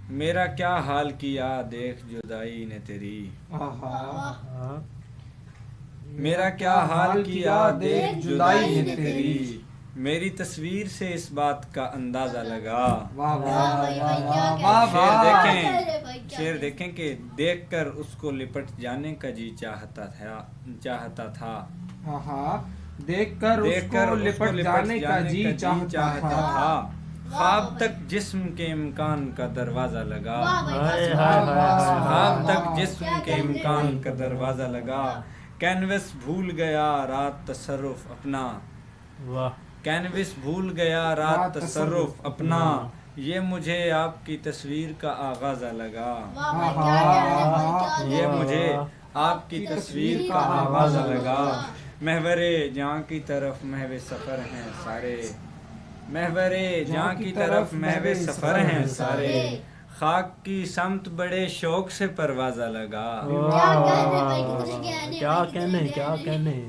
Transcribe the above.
میرا کیا حال کیا دیکھ جدائی نے تیری، میرا کیا حال کیا دیکھ جدائی نے تیری، میری تصویر سے اس بات کا اندازہ لگا۔ شعر دیکھیں کہ دیکھ کر اس کو لپٹ جانے کا جی چاہتا تھا، دیکھ کر اس کو لپٹ جانے کا جی چاہتا تھا، خواب تک جسم کے امکان کا دروازہ لگا، خواب تک جسم کے امکان کا دروازہ لگا، کینوس بھول گیا رات تصرف اپنا، کینوس بھول گیا رات تصرف اپنا، یہ مجھے آپ کی تصویر کا آغازہ لگا، یہ مجھے آپ کی تصویر کا آغازہ لگا، محور جاں کی طرف محو سفر ہیں سارے، محور جاں کی طرف محو سفر ہیں سارے، خاک کی سمت بڑے شوق سے پروازہ لگا۔ کیا کہنے